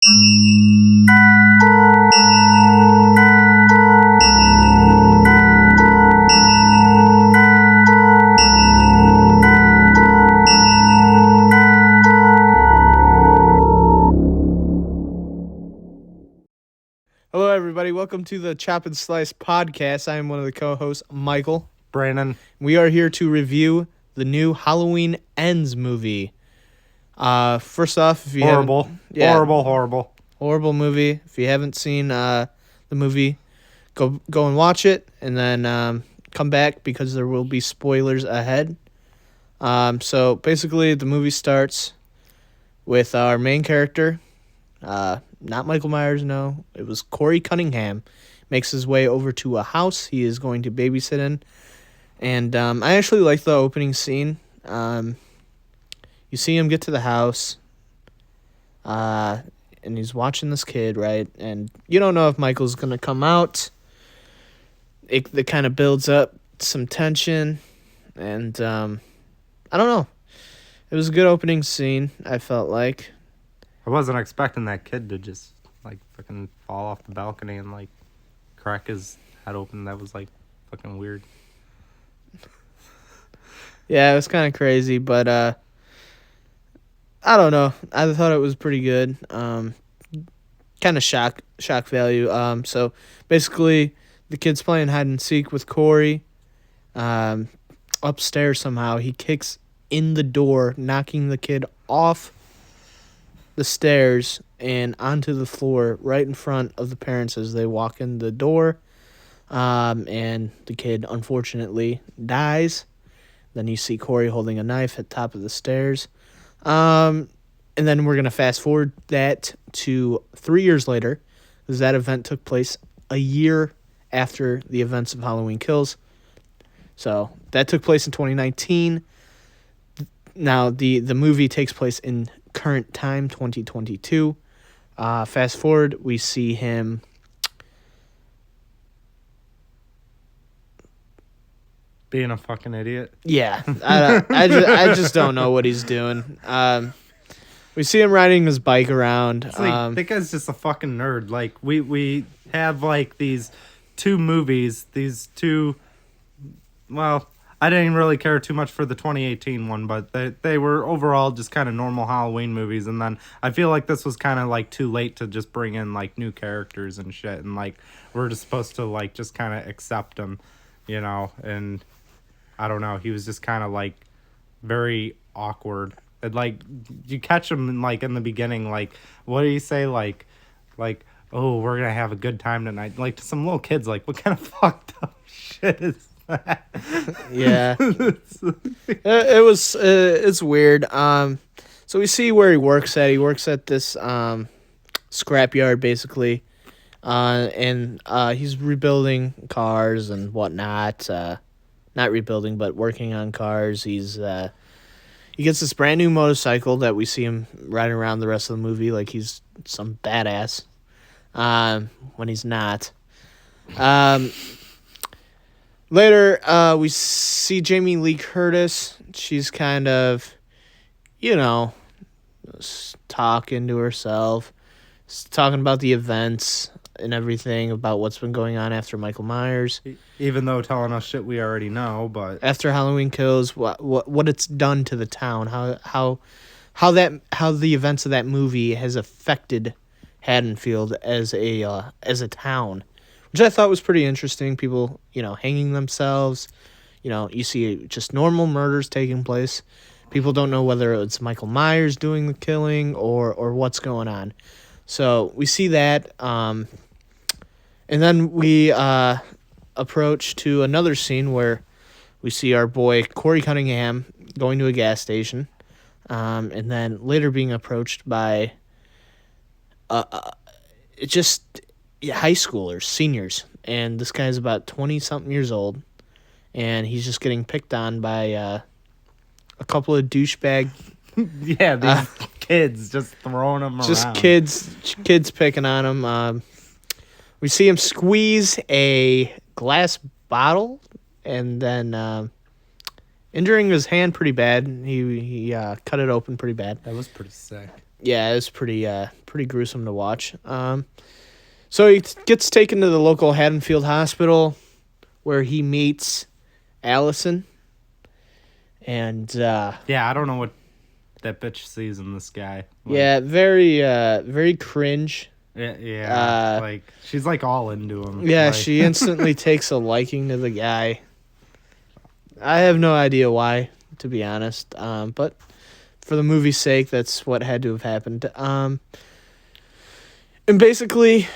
Hello, everybody. Welcome to the Chop and Slice podcast. I am one of the co-hosts, Michael. Brandon. We are here to review the new Halloween Ends movie. First off, if you Horrible movie. If you haven't seen the movie, go and watch it, and then come back because there will be spoilers ahead. So basically, the movie starts with our main character. Not Michael Myers, no. It was Corey Cunningham. Makes his way over to a house he is going to babysit in. And I actually like the opening scene. You see him get to the house. And he's watching this kid, right? And you don't know if Michael's going to come out. It kind of builds up some tension. And I don't know. It was a good opening scene, I felt like. I wasn't expecting that kid to just, fucking fall off the balcony and, crack his head open. That was, fucking weird. Yeah, it was kind of crazy, but, I don't know. I thought it was pretty good. Kind of shock value. So, basically, the kid's playing hide and seek with Corey. Upstairs somehow, he kicks in the door, knocking the kid off the stairs and onto the floor right in front of the parents as they walk in the door. And the kid unfortunately dies. Then you see Corey holding a knife at the top of the stairs. And then we're going to fast forward that to 3 years later, because that event took place a year after the events of Halloween Kills. So that took place in 2019. Now the movie takes place in current time, 2022. Fast forward, we see him being a fucking idiot. Yeah, I just don't know what he's doing. We see him riding his bike around. It's that guy's just a fucking nerd. We have these two movies, I didn't really care too much for the 2018 one, but they were overall just kind of normal Halloween movies. And then I feel like this was kind of too late to just bring in new characters and shit. And we're just supposed to just kind of accept them, and I don't know. He was just kind of very awkward. And you catch him in the beginning, what do you say? Oh, we're going to have a good time tonight. To some little kids, what kind of fucked up shit is yeah, it's weird. So we see where he works at. He works at this scrapyard basically, and he's rebuilding cars and whatnot. Not rebuilding, but working on cars. He gets this brand new motorcycle that we see him riding around the rest of the movie like he's some badass, when he's not. Later, we see Jamie Lee Curtis. She's kind of, talking to herself, talking about the events and everything, about what's been going on after Michael Myers. Even though telling us shit we already know, but after Halloween Kills, what it's done to the town, how the events of that movie has affected Haddonfield as a town. Which I thought was pretty interesting. People, hanging themselves. You see just normal murders taking place. People don't know whether it's Michael Myers doing the killing or what's going on. So we see that. And then we approach to another scene where we see our boy Corey Cunningham going to a gas station. And then later being approached by high schoolers, seniors, and this guy's about 20-something years old, and he's just getting picked on by a couple of douchebag. Yeah, these kids just throwing them around. Just kids picking on him. We see him squeeze a glass bottle, and then injuring his hand pretty bad. He cut it open pretty bad. That was pretty sick. yeah, it was pretty gruesome to watch. So he gets taken to the local Haddonfield Hospital, where he meets Allison, and Yeah, I don't know what that bitch sees in this guy. Like, yeah, very cringe. yeah, like she's like all into him. Yeah, like, she instantly takes a liking to the guy. I have no idea why, to be honest. But for the movie's sake, that's what had to have happened. And basically,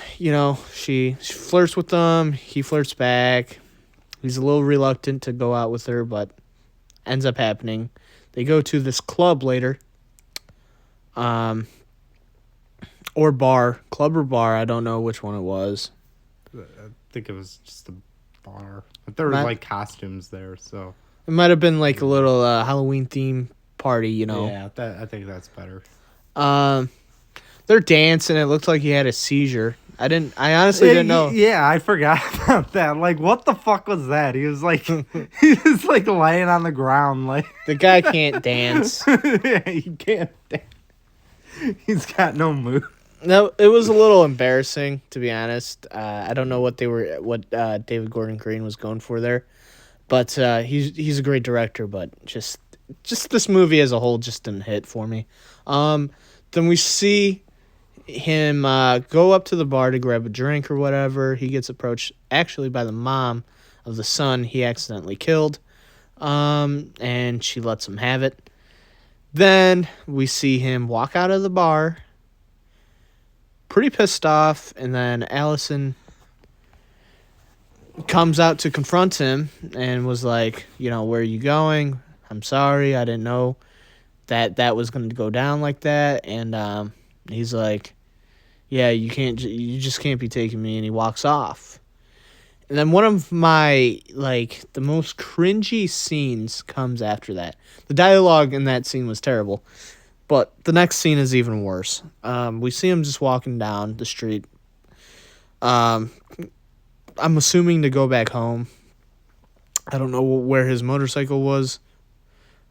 she flirts with him. He flirts back. He's a little reluctant to go out with her, but ends up happening. They go to this club later. Or bar. Club or bar. I don't know which one it was. I think it was just a bar, but there were like costumes there, so It might have been like a little Halloween theme party, yeah, I think that's better. They're dancing. It looked like he had a seizure. I honestly didn't know. Yeah, I forgot about that. Like, what the fuck was that? He was like, he was like laying on the ground, like The guy can't dance. yeah, he can't. He's got no move. No, it was a little embarrassing, to be honest. I don't know what David Gordon Green was going for there, but he's a great director. But just this movie as a whole just didn't hit for me. Then we see him go up to the bar to grab a drink or whatever. He gets approached actually by the mom of the son he accidentally killed, and she lets him have it. Then we see him walk out of the bar, pretty pissed off, and then Allison comes out to confront him and was like, where are you going? I'm sorry, I didn't know that was going to go down like that. And he's like, yeah, you just can't be taking me, and he walks off. And then one of my, the most cringy scenes comes after that. The dialogue in that scene was terrible, but the next scene is even worse. We see him just walking down the street. I'm assuming to go back home. I don't know where his motorcycle was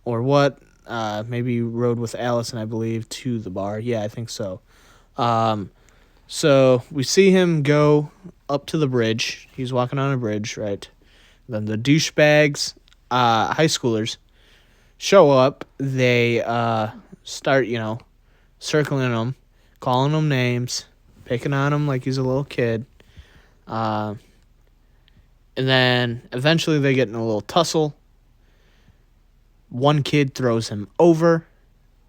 or what. Maybe he rode with Allison, I believe, to the bar. Yeah, I think so. So we see him go up to the bridge. He's walking on a bridge, right? Then the douchebags, high schoolers, show up. They start, circling him, calling him names, picking on him like he's a little kid. And then eventually they get in a little tussle. One kid throws him over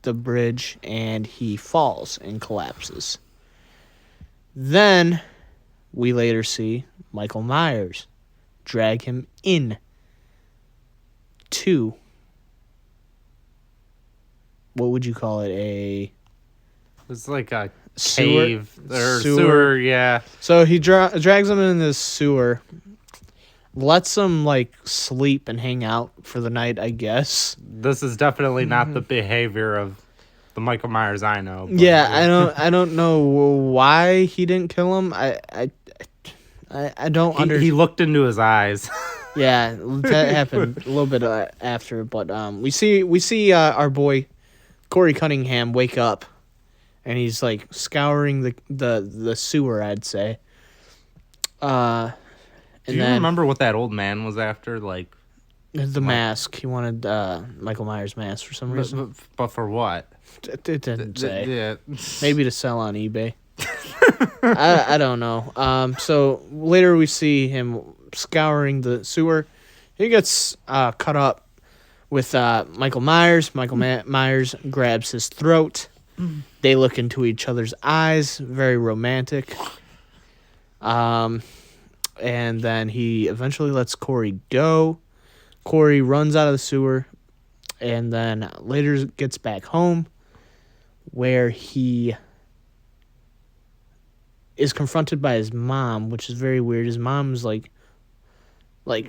the bridge, and he falls and collapses. Then we later see Michael Myers drag him in to, what would you call it, It's like a sewer? cave or sewer, yeah. So he drags him in this sewer, lets him sleep and hang out for the night, I guess. This is definitely not the behavior of the Michael Myers I know. But Yeah, I don't know why he didn't kill him. I don't understand. He looked into his eyes. Yeah, that happened a little bit after, but we see our boy Corey Cunningham wake up, and he's scouring the sewer, I'd say. Do you remember what that old man was after? The mask. He wanted Michael Myers' mask for some reason. But for what? It didn't say. Yeah. Maybe to sell on eBay. I don't know. So later we see him scouring the sewer. He gets cut up with Michael Myers. Michael Myers grabs his throat. They look into each other's eyes. Very romantic. And then he eventually lets Corey go. Corey runs out of the sewer, and then later gets back home, where he is confronted by his mom, which is very weird. His mom's like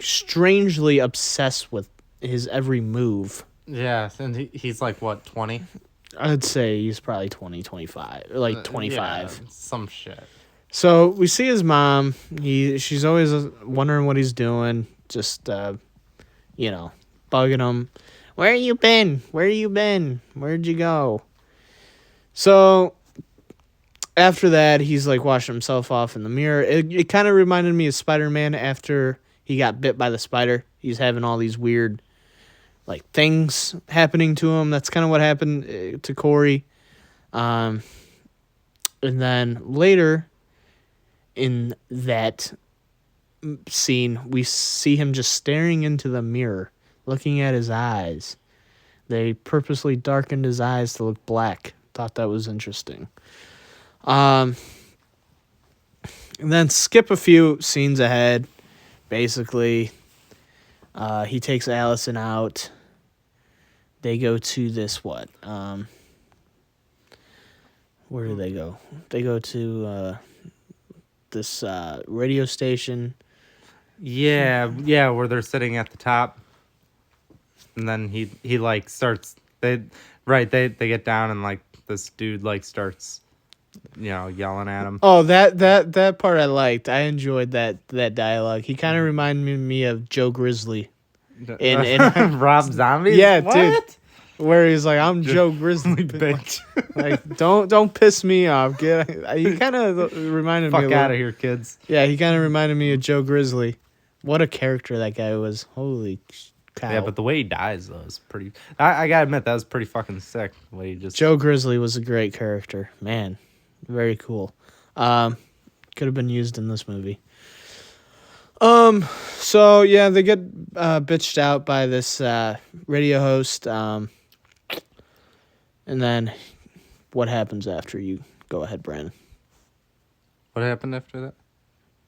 strangely obsessed with his every move. Yeah, and he's what, 20? I'd say he's probably 20, 25, or 25. Yeah, some shit. So we see his mom. She's always wondering what he's doing, just bugging him. Where you been? Where'd you go? So after that, he's like washing himself off in the mirror. It kind of reminded me of Spider-Man after he got bit by the spider. He's having all these weird like things happening to him. That's kind of what happened to Corey. And then later in that scene, we see him just staring into the mirror, looking at his eyes. They purposely darkened his eyes to look black. Thought that was interesting. And then skip a few scenes ahead. Basically, he takes Allison out. They go to this what? Where do they go? They go to this radio station. Yeah, where they're sitting at the top, and then he like starts. They get down and like this dude like starts, yelling at him. Oh, that part I liked. I enjoyed that dialogue. He kind of reminded me of Joe Grizzly. In Rob Zombie. Yeah, what? dude. Where he's like, I'm Joe Grizzly, bitch. Like, don't piss me off. He kind of reminded me. Fuck out of here, kids. Yeah, he kind of reminded me of Joe Grizzly. What a character that guy was. Holy cow. Yeah, but the way he dies though is pretty. I gotta admit that was pretty fucking sick. The way he just. Joe Grizzly was a great character, man. Very cool. Could have been used in this movie. So yeah, they get bitched out by this radio host. And then what happens after? You go ahead, Brandon. What happened after that?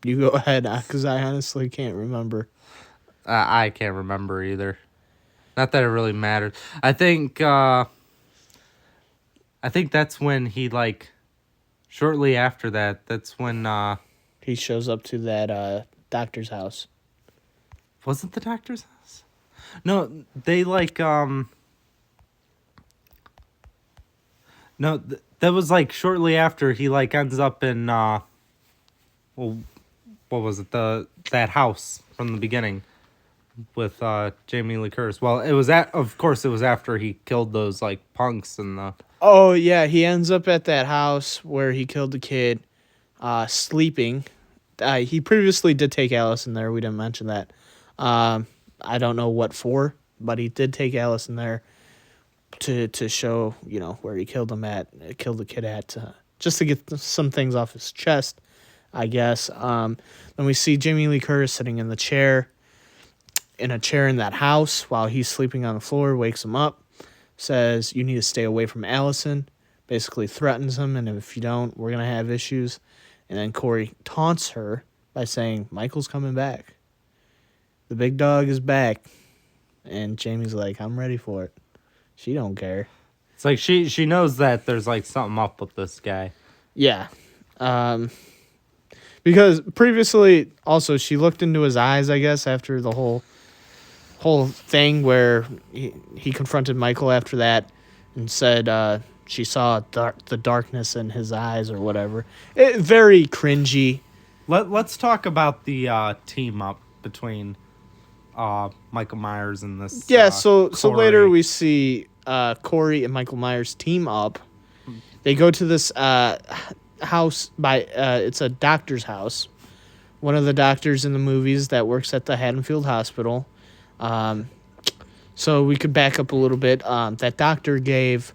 You go ahead, because I honestly can't remember. I can't remember either. Not that it really mattered. I think that's when he like. Shortly after that, that's when he shows up to that doctor's house. Was it the doctor's house? No, they like No, that was like shortly after he like ends up in well, what was it? That house from the beginning with Jamie Lee Curtis. Well, of course it was after he killed those like punks and the. Oh yeah, he ends up at that house where he killed the kid, sleeping. He previously did take Allison there. We didn't mention that. I don't know what for, but he did take Allison there to show, where he killed the kid at, just to get some things off his chest, I guess. Then we see Jamie Lee Curtis sitting in a chair in that house while he's sleeping on the floor, wakes him up, says, "You need to stay away from Allison," basically threatens him, and if you don't, we're going to have issues. And then Corey taunts her by saying, "Michael's coming back. The big dog is back." And Jamie's like, "I'm ready for it." She don't care. It's like she knows that there's like something up with this guy. Yeah. Because previously also she looked into his eyes, I guess, after the whole thing where he confronted Michael after that and said she saw the darkness in his eyes or whatever. Very cringy. Let's talk about the team up between Michael Myers and this. Yeah, so Corey. later we see Corey and Michael Myers team up. They go to this house it's a doctor's house. One of the doctors in the movies that works at the Haddonfield Hospital. So we could back up a little bit. That doctor gave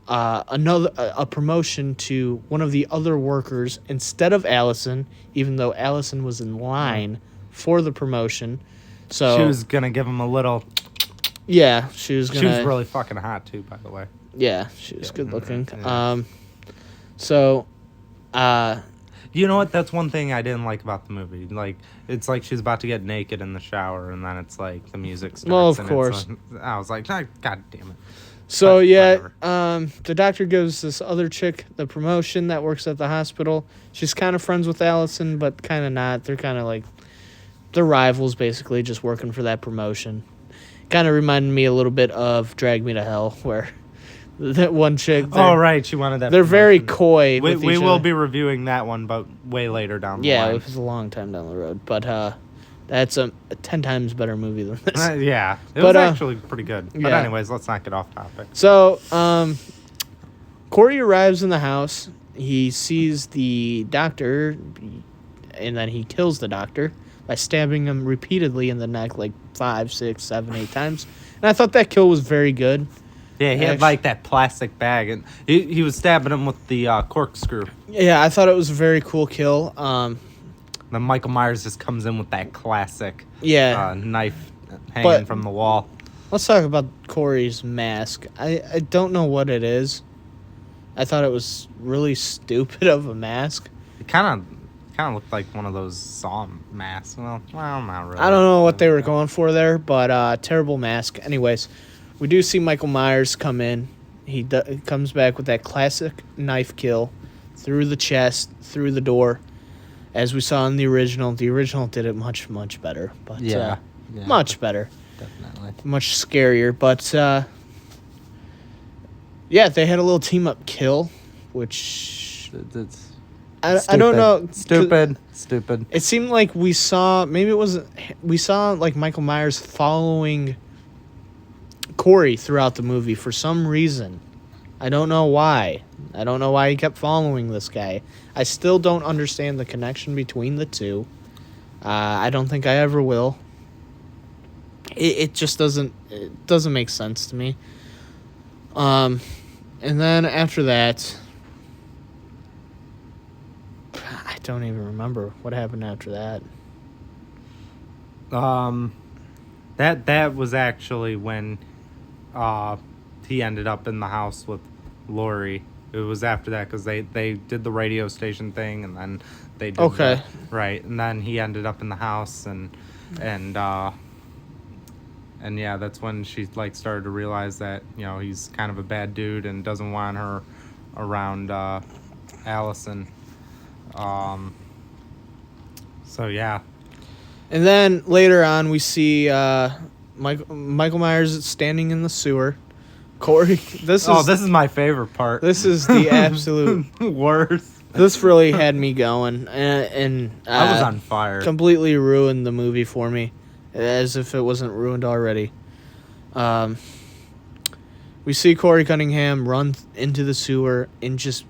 a promotion to one of the other workers instead of Allison, even though Allison was in line for the promotion. So she was gonna give him a little. Yeah, she was gonna. She was really fucking hot too, by the way. Yeah, she was good looking. Yeah. So, you know what? That's one thing I didn't like about the movie. Like, it's like she's about to get naked in the shower, and then it's like the music starts. Well, of and course. I was like, God damn it. So But yeah, whatever. the doctor gives this other chick the promotion that works at the hospital. She's kind of friends with Allison, but kind of not. They're kind of like they're rivals, basically, just working for that promotion. Kind of reminded me a little bit of Drag Me to Hell, where that one chick. Oh right, she wanted that. They're very promotion. coy. We with each will other. be reviewing that one, but way later down the Yeah, line. it was a long time down the road, but that's a 10 times better movie than this. Yeah, it But, was actually pretty good. But yeah. anyways, let's not get off topic. So, Corey arrives in the house. He sees the doctor, and then he kills the doctor by stabbing him repeatedly in the neck, like 5, 6, 7, 8 times. And I thought that kill was very good. Yeah, he had like that plastic bag, and he was stabbing him with the corkscrew. Yeah, I thought it was a very cool kill. Then Michael Myers just comes in with that classic knife hanging from the wall. Let's talk about Corey's mask. I don't know what it is. I thought it was really stupid of a mask. It kind of looked like one of those Saw masks. Well, not really. I don't know what they were going for there, but terrible mask. Anyways, we do see Michael Myers come in. He comes back with that classic knife kill through the chest, through the door. As we saw in the original did it much, much better. But yeah, much better. Definitely. Much scarier. But, yeah, they had a little team-up kill, which... It's I don't know. Stupid. It seemed like we saw like Michael Myers following Corey throughout the movie for some reason. I don't know why. I don't know why he kept following this guy. I still don't understand the connection between the two. I don't think I ever will. It just doesn't make sense to me. And then after that, I don't even remember what happened after that. That was actually when he ended up in the house with Laurie. It was after that because they did the radio station thing, and then they did right, and then he ended up in the house, and yeah, that's when she like started to realize that he's kind of a bad dude and doesn't want her around Allison. So yeah. And then later on, we see Michael Myers standing in the sewer. Corey, this is my favorite part. This is the absolute worst. This really had me going, and I was on fire. Completely ruined the movie for me, as if it wasn't ruined already. We see Corey Cunningham run into the sewer and just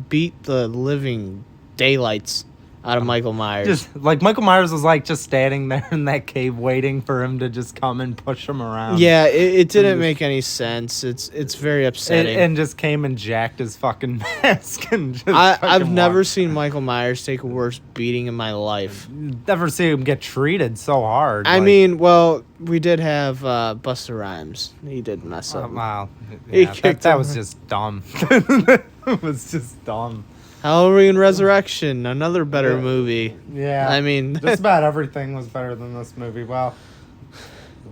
beat the living daylights out of Michael Myers. Just like Michael Myers was like just standing there in that cave waiting for him to just come and push him around. Yeah, it didn't make any sense. It's very upsetting. And just came and jacked his fucking mask and just I've never seen Michael Myers take a worse beating in my life. Never seen him get treated so hard. I mean, well, we did have Busta Rhymes. He did mess up. Wow. He Yeah, kicked that him. was just dumb. It was just dumb. Halloween Resurrection, another better movie. Yeah. I mean, just about everything was better than this movie. Well,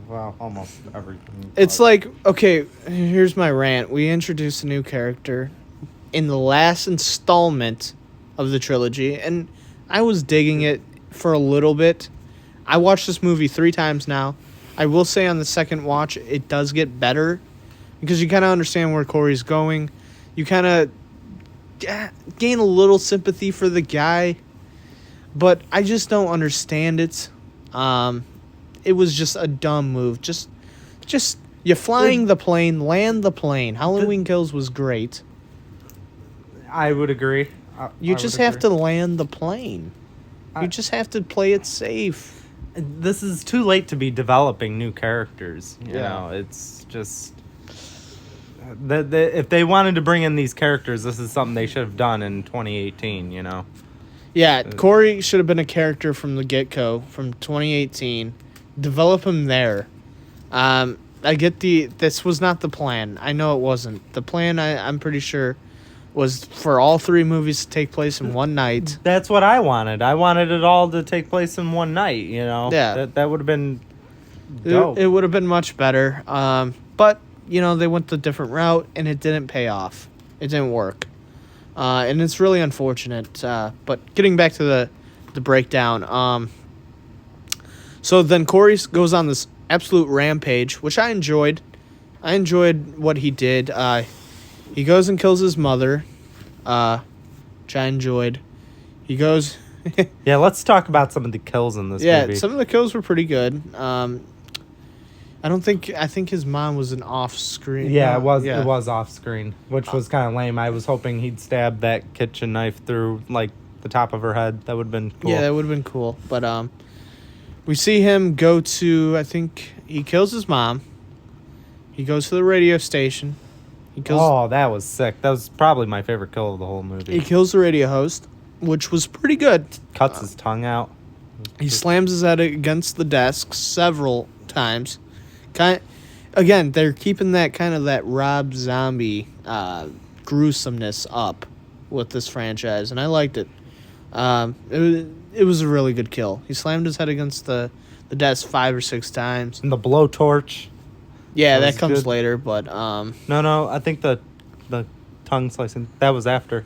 almost everything. it's like, okay, here's my rant. We introduced a new character in the last installment of the trilogy, and I was digging it for a little bit. I watched this movie 3 times now. I will say on the second watch, it does get better because you kind of understand where Corey's going. You kind of gain a little sympathy for the guy, but I just don't understand it. It was just a dumb move. Just you flying the plane, land the plane. Halloween Kills was great. I would agree. You just have to land the plane. You just have to play it safe. This is too late to be developing new characters. You Yeah. know, it's just if they wanted to bring in these characters, this is something they should have done in 2018. You know. Yeah, Corey should have been a character from the get-go, from 2018. Develop him there. I get this was not the plan. I know it wasn't. The plan, I'm pretty sure, was for all 3 movies to take place in one night. That's what I wanted. I wanted it all to take place in one night, you know? Yeah. That would have been dope. It would have been much better. But, they went the different route, and it didn't pay off. It didn't work. And it's really unfortunate. But getting back to the breakdown. So then Corey goes on this absolute rampage, which I enjoyed. I enjoyed what he did. He goes and kills his mother, which I enjoyed. He goes... Yeah, let's talk about some of the kills in this movie. Yeah, some of the kills were pretty good. I think his mom was an off screen. Yeah, no, it was. yeah. It was off screen, which was kind of lame. I was hoping he'd stab that kitchen knife through like the top of her head. That would have been cool. Yeah, that would have been cool. But we see him go to. I think he kills his mom. He goes to the radio station. He kills. Oh, that was sick. That was probably my favorite kill of the whole He movie. kills the radio host, which was pretty good. Cuts his tongue out. He slams his head against the desk several times. Again, they're keeping that kind of that Rob Zombie gruesomeness up with this franchise, and I liked it. It was a really good kill. He slammed his head against the desk 5 or 6 times. And the blowtorch. Yeah, That that was comes good. later, but No, I think the tongue slicing that was after.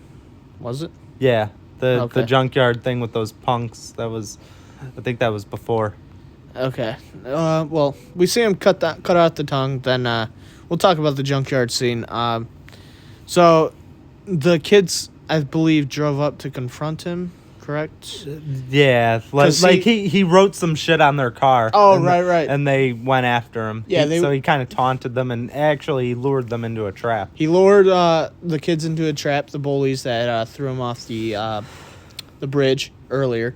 was it? Yeah, the Okay. junkyard thing with those punks. I think that was before. Okay. Well, we see him cut out the tongue. Then we'll talk about the junkyard scene. So the kids, I believe, drove up to confront him. Correct? Yeah, 'Cause like he wrote some shit on their car. Oh, and right. And they went after him. Yeah, so he kind of taunted them and actually lured them into a trap. He lured the kids into a trap. The bullies that threw him off the bridge earlier.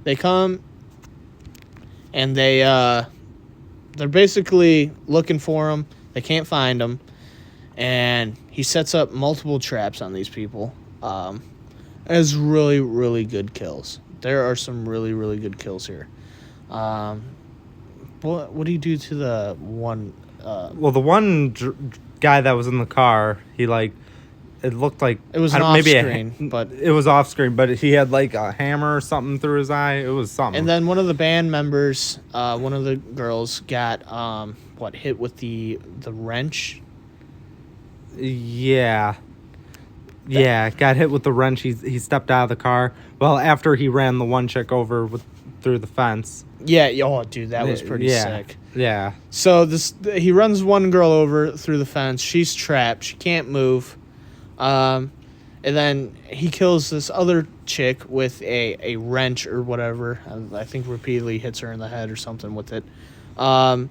They come and they're basically looking for him. They can't find him, and he sets up multiple traps on these people. As really, really good kills. There are some really, really good kills here. What do you do to the one? Well, the one guy that was in the car, he like, it looked like It was I an don't- maybe off-screen, but it was off screen, but he had like a hammer or something through his eye. It was something. and then one of the band members, one of the girls, got hit with the wrench. Yeah. Yeah, got hit with the wrench. He stepped out of the car. Well, after he ran the one chick over through the fence. Yeah. Oh, dude, that was pretty Yeah. sick. Yeah. So he runs one girl over through the fence. She's trapped. She can't move. And then he kills this other chick with a wrench or whatever. I think repeatedly hits her in the head or something with it. And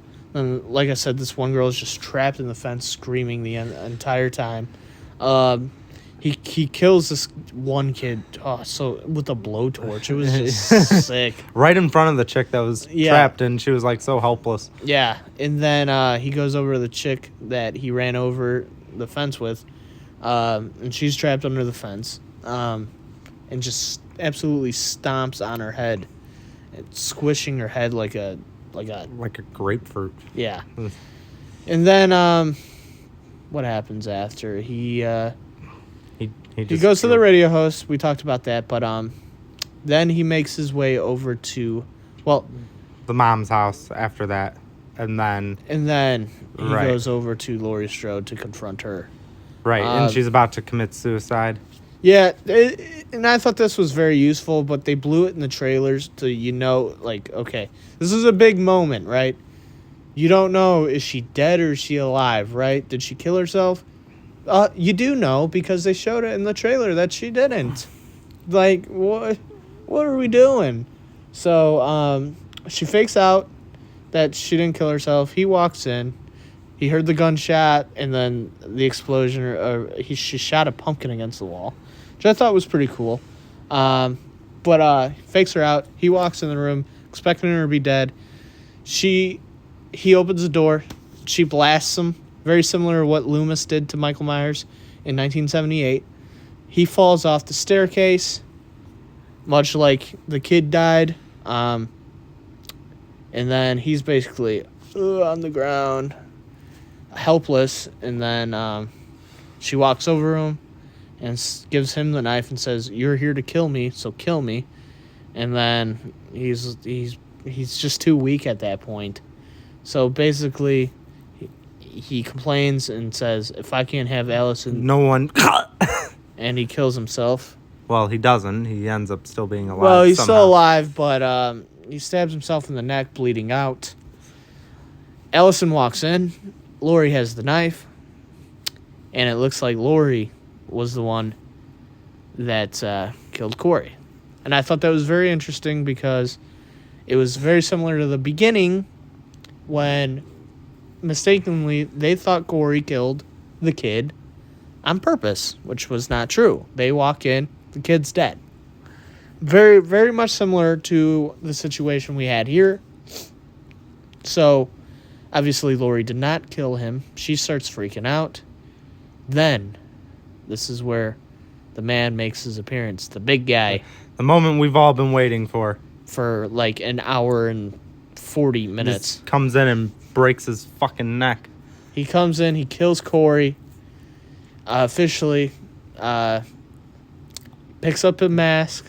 like I said, this one girl is just trapped in the fence, screaming the entire time. He kills this one kid. Oh, so with a blowtorch, it was just sick. Right in front of the chick that was Yeah. trapped, and she was like so helpless. Yeah, and then he goes over to the chick that he ran over the fence with, and she's trapped under the fence, and just absolutely stomps on her head, and squishing her head like a Like a grapefruit. yeah. Mm. And then what happens after He he goes to the radio host. We talked about that, but then he makes his way over to the mom's house after that, and then he Right. goes over to Laurie Strode to confront her. right, and she's about to commit suicide. Yeah, and I thought this was very useful, but they blew it in the trailers to, like, okay, this is a big moment, right? You don't know, is she dead or is she alive, right? Did she kill herself? You do know because they showed it in the trailer that she didn't. Like, what are we doing? So, she fakes out that she didn't kill herself. He walks in. He heard the gunshot and then the explosion. She shot a pumpkin against the wall, which I thought was pretty cool. But fakes her out. He walks in the room, expecting her to be dead. He opens the door. She blasts him, very similar to what Loomis did to Michael Myers in 1978. He falls off the staircase, much like the kid died. And then he's basically on the ground, helpless. And then she walks over to him and gives him the knife and says, "You're here to kill me, so kill me." And then he's just too weak at that point. So basically, he complains and says, "If I can't have Allison," No one. and he kills himself. Well, he doesn't. He ends up still being alive. Well, he's somehow. still alive, but he stabs himself in the neck, bleeding out. Allison walks in. Laurie has the knife, and it looks like Laurie was the one that killed Corey. And I thought that was very interesting because It was very similar to the beginning when mistakenly they thought Corey killed the kid on purpose, which was not true. They walk in, the kid's dead. Very, very much similar to the situation we had here. So, obviously, Lori did not kill him. She starts freaking out. Then, this is where the man makes his appearance. The big guy. The moment we've all been waiting for. For like an hour and 40 minutes. Just comes in and breaks his fucking neck. He comes in, he kills Corey. Officially, picks up a mask,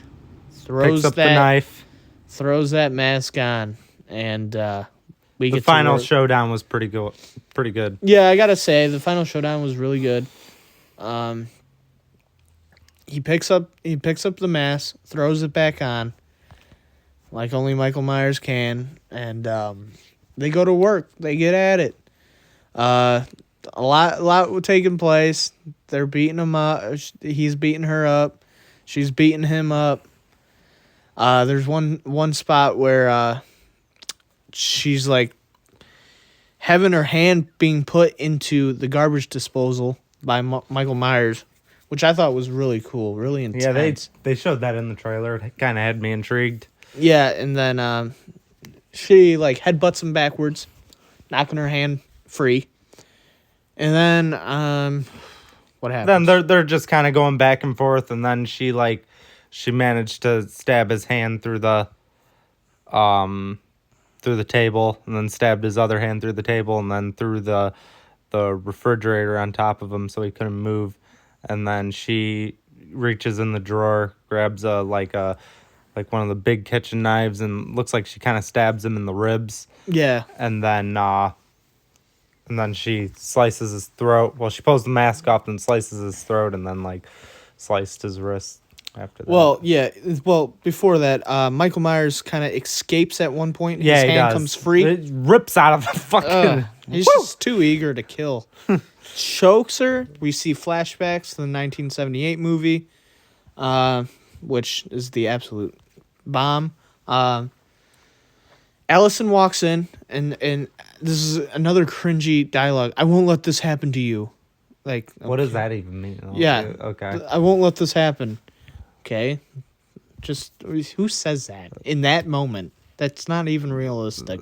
Picks up the knife. throws that mask on, and we get The final showdown was pretty good. Pretty good. Yeah, I gotta say the final showdown was really good. He picks up the mask, throws it back on, like only Michael Myers can, and they go to work. They get at it. A lot taking place. They're beating him up. He's beating her up. She's beating him up. There's one spot where she's like having her hand being put into the garbage disposal by Michael Myers, which I thought was really cool, really intense. Yeah, they showed that in the trailer. It kind of had me intrigued. Yeah, and then she like headbutts him backwards, knocking her hand free. And then what happens? Then they're just kind of going back and forth, and then she managed to stab his hand through the table, and then stabbed his other hand through the table, and then through the refrigerator on top of him so he couldn't move. And then she reaches in the drawer, grabs like one of the big kitchen knives, and looks like she kind of stabs him in the ribs. Yeah. And then she slices his throat. Well, she pulls the mask off and slices his throat, and then like sliced his wrist after that. Well, yeah. Well, before that, Michael Myers kind of escapes at one point. His hand comes free. It rips out of the fucking. He's just too eager to kill. Chokes her. We see flashbacks to the 1978 movie, which is the absolute bomb. Allison walks in, and this is another cringy dialogue. I won't let this happen to you. Like, what does that even mean? Yeah. Okay. I won't let this happen. Okay. Just who says that in that moment? That's not even realistic.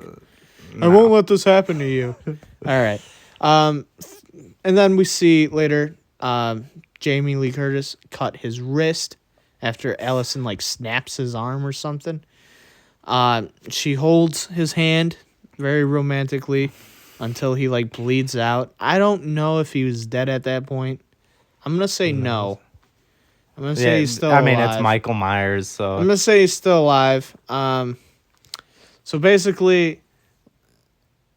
No. I won't let this happen to you. All right. And then we see later Jamie Lee Curtis cut his wrist after Allison like snaps his arm or something. She holds his hand very romantically until he like bleeds out. I don't know if he was dead at that point. I'm gonna say no. I'm gonna say he's still alive. I mean, it's Michael Myers, so I'm gonna say he's still alive. So basically,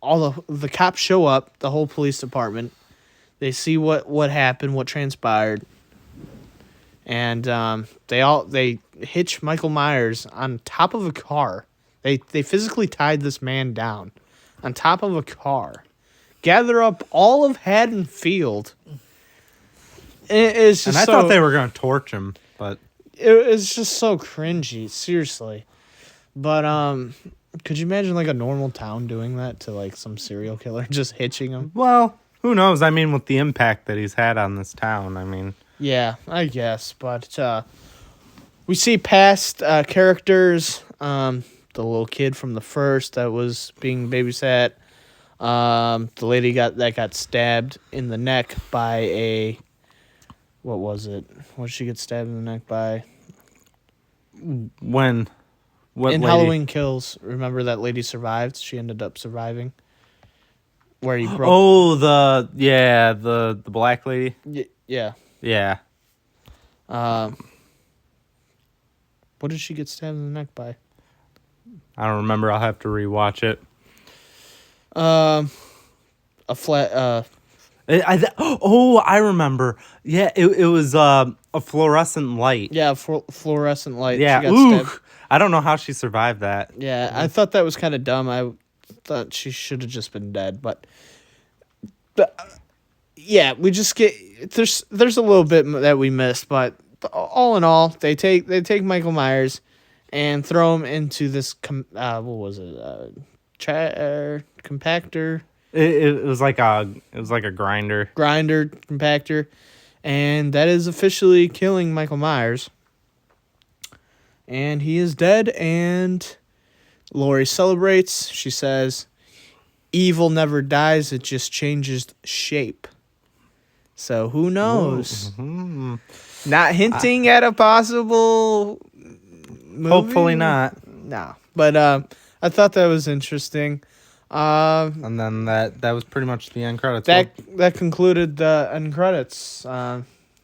all the cops show up, the whole police department. They see what happened, what transpired, and they hitch Michael Myers on top of a car. They physically tied this man down on top of a car, gather up all of Haddonfield. It's just I thought they were going to torch him, but it's just so cringy, seriously. But could you imagine like a normal town doing that to like some serial killer, just hitching him? Well, who knows? I mean, with the impact that he's had on this town, I mean, yeah, I guess. But we see past characters. The little kid from the first that was being babysat. The lady that got stabbed in the neck by a. What was it? What did she get stabbed in the neck by? When? What in lady? Halloween Kills, remember that lady survived? She ended up surviving. Where he broke. Oh, the black lady. Yeah. Yeah. What did she get stabbed in the neck by? I don't remember. I'll have to rewatch it. A flat. I remember. Yeah, it was a fluorescent light. Yeah, fluorescent light. Yeah. She got stabbed. I don't know how she survived that. Yeah, I thought that was kind of dumb. I thought she should have just been dead, but yeah, we just get there's a little bit that we missed, but all in all, they take Michael Myers and throw him into this what was it? Compactor, It was like a grinder. grinder, compactor, and that is officially killing Michael Myers. And he is dead, and Laurie celebrates. She says, "Evil never dies; it just changes shape." So who knows? Mhm. Not hinting at a possible movie? Hopefully not. No, but I thought that was interesting. And then that was pretty much the end credits. That concluded the end credits.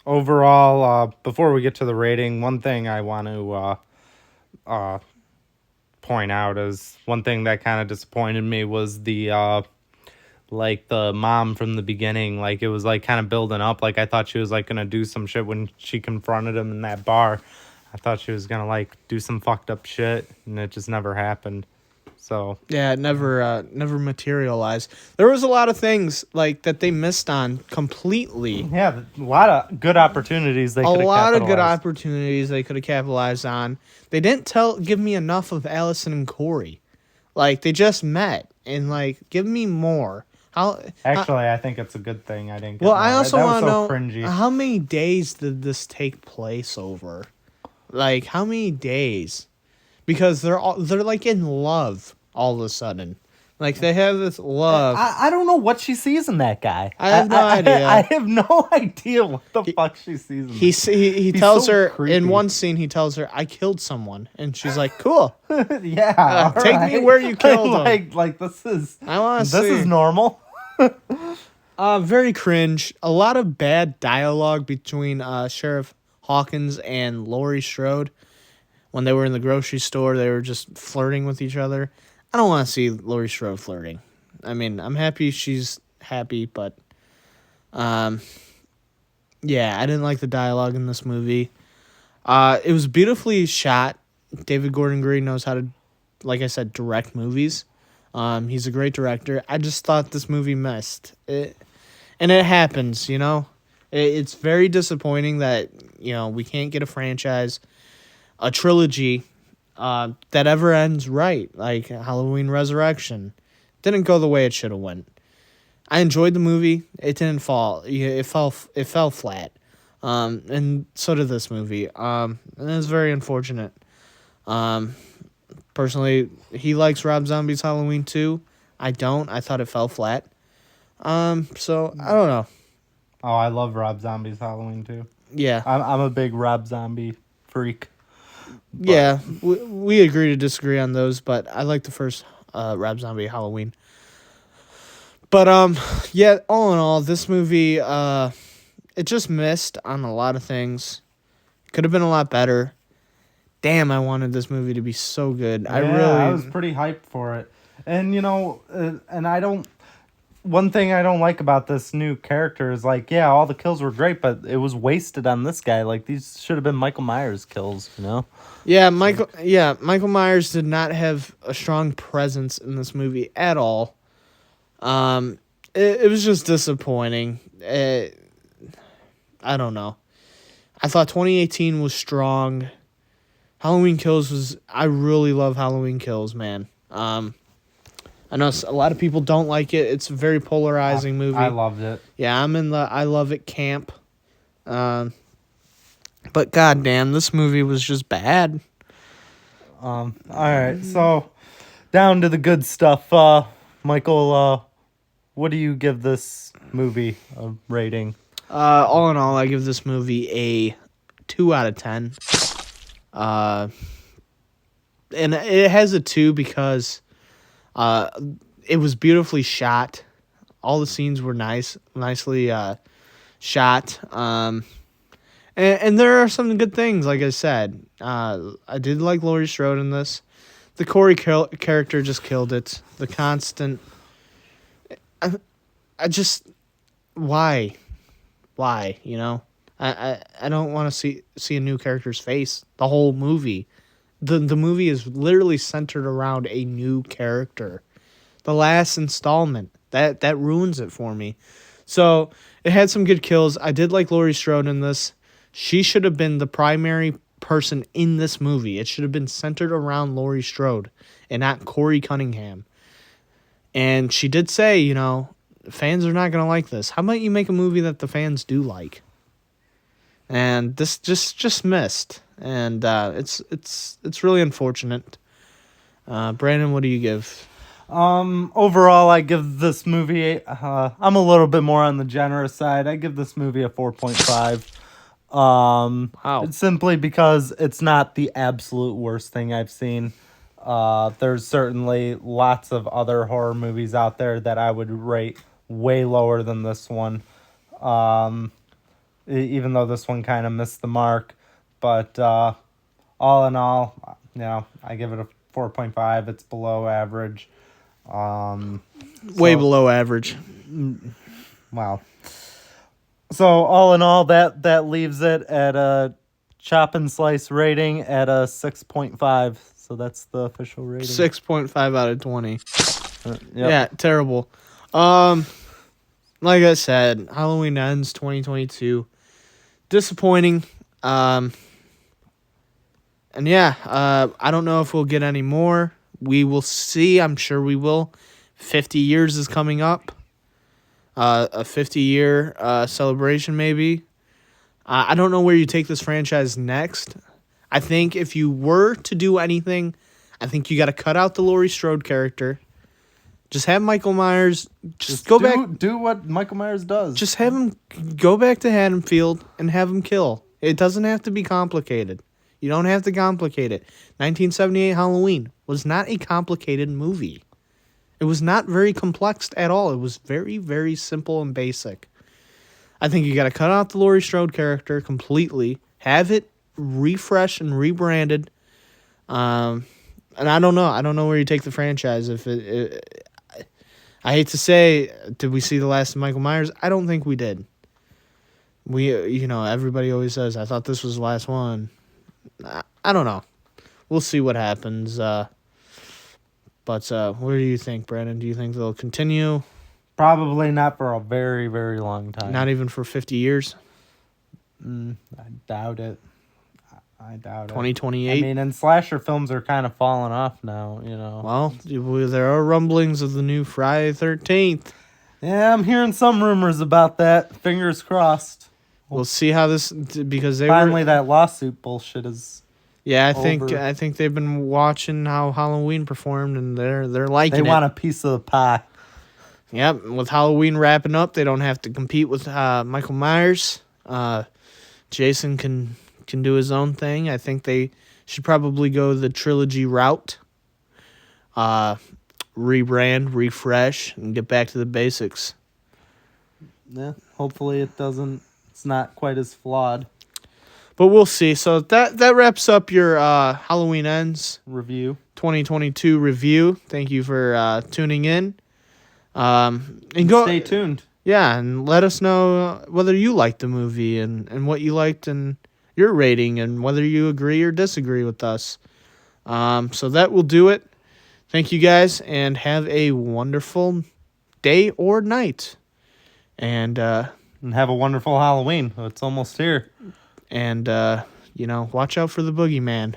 Overall, before we get to the rating, one thing I want to point out is one thing that kind of disappointed me was the like the mom from the beginning. Like it was like kind of building up. Like I thought she was like gonna do some shit when she confronted him in that bar. I thought she was gonna like do some fucked up shit, and it just never happened. So Yeah, it never materialized. There was a lot of things like that they missed on completely. yeah, a lot of good opportunities they A could have lot of good capitalized. opportunities they could have capitalized on. They didn't give me enough of Allison and Corey. Like they just met and like give me more. Actually, I think it's a good thing I didn't get Well, more. I also That was want to know so cringy. how many days did this take place over? Like how many days? Because they're like in love all of a sudden. Like they have this love. I don't know what she sees in that guy. I have no idea. I have no idea what the fuck she sees in He He's tells so her creepy. in one scene. He tells her, "I killed someone," and she's like, "Cool, yeah, take me alright. where you killed him. Like this is I want to see." this is normal. Very cringe. A lot of bad dialogue between Sheriff Hawkins and Laurie Strode. When they were in the grocery store, they were just flirting with each other. I don't want to see Laurie Strode flirting. I mean, I'm happy she's happy, but yeah, I didn't like the dialogue in this movie. It was beautifully shot. David Gordon Green knows how to, like I said, direct movies. He's a great director. I just thought this movie missed it, and it happens. You know, it's very disappointing that we can't get a franchise, a trilogy, that ever ends right. Like Halloween Resurrection, didn't go the way it should have went. I enjoyed the movie. It didn't fall. It fell flat. And so did this movie. And it's very unfortunate. Personally, he likes Rob Zombie's Halloween 2. I don't. I thought it fell flat. So I don't know. Oh, I love Rob Zombie's Halloween too. Yeah. I'm a big Rob Zombie freak. Yeah. We agree to disagree on those, but I like the first Rob Zombie Halloween. But yeah, all in all, this movie it just missed on a lot of things. Could have been a lot better. Damn, I wanted this movie to be so good. I was pretty hyped for it. And and I don't. One thing I don't like about this new character is like, yeah, all the kills were great, but it was wasted on this guy. Like these should have been Michael Myers kills, Yeah, Michael Myers did not have a strong presence in this movie at all. It was just disappointing. I don't know. I thought 2018 was strong. Halloween Kills I really love Halloween Kills, man. I know a lot of people don't like it. It's a very polarizing movie. I loved it. Yeah, I'm in the I love it camp. But goddamn, this movie was just bad. All right, so down to the good stuff. Michael, what do you give this movie a rating? All in all, I give this movie a 2 out of 10. And it has a 2 because it was beautifully shot. All the scenes were nicely shot. And there are some good things, like I said. I did like Laurie Strode in this. The Corey character just killed it. The constant... I just... Why? I don't want to see a new character's face the whole movie. The movie is literally centered around a new character. The last installment that ruins it for me. So it had some good kills. I did like Laurie Strode in this. She should have been the primary person in this movie. It should have been centered around Laurie Strode and not Corey Cunningham. And she did say, you know, fans are not going to like this. How about you make a movie that the fans do like? And this just missed. And it's really unfortunate. Brandon, what do you give? Overall, I give this movie, I'm a little bit more on the generous side. I give this movie a 4.5. Wow. It's simply because it's not the absolute worst thing I've seen. There's certainly lots of other horror movies out there that I would rate way lower than this one. Even though this one kind of missed the mark. But all in all, you know, I give it a 4.5. It's below average. Way below average. Wow. So all in all, that leaves it at a chop and slice rating at a 6.5. So that's the official rating. 6.5 out of 20. Yep. Yeah, terrible. Like I said, Halloween Ends 2022. Disappointing. And yeah, I don't know if we'll get any more. We will see. I'm sure we will. 50 years is coming up. A 50-year celebration, maybe. I don't know where you take this franchise next. I think if you were to do anything, I think you got to cut out the Laurie Strode character. Just have Michael Myers. Just go back. Do what Michael Myers does. Just have him go back to Haddonfield and have him kill. It doesn't have to be complicated. You don't have to complicate it. 1978 Halloween was not a complicated movie. It was not very complex at all. It was very, very simple and basic. I think you got to cut out the Laurie Strode character completely. Have it refreshed and rebranded. And I don't know. I don't know where you take the franchise. I hate to say, did we see the last of Michael Myers? I don't think we did. Everybody always says, I thought this was the last one. I don't know. We'll see what happens. But what do you think, Brandon? Do you think they'll continue? Probably not for a very, very long time. Not even for 50 years? I doubt it. I doubt it. 2028? I mean, and slasher films are kind of falling off now, you know. Well, there are rumblings of the new Friday 13th. Yeah, I'm hearing some rumors about that. Fingers crossed. We'll see how this, because Finally that lawsuit bullshit is. Yeah, over. I think they've been watching how Halloween performed, and they're liking it. They want a piece of the pie. Yep, with Halloween wrapping up, they don't have to compete with Michael Myers. Jason can do his own thing. I think they should probably go the trilogy route. Rebrand, refresh, and get back to the basics. Yeah, hopefully it's not quite as flawed. But we'll see. So that wraps up your Halloween Ends Review 2022 review. Thank you for tuning in. And stay tuned. Yeah, and let us know whether you liked the movie and what you liked and your rating and whether you agree or disagree with us. So that will do it. Thank you guys, and have a wonderful day or night. And have a wonderful Halloween. It's almost here. And watch out for the boogeyman.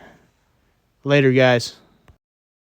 Later, guys.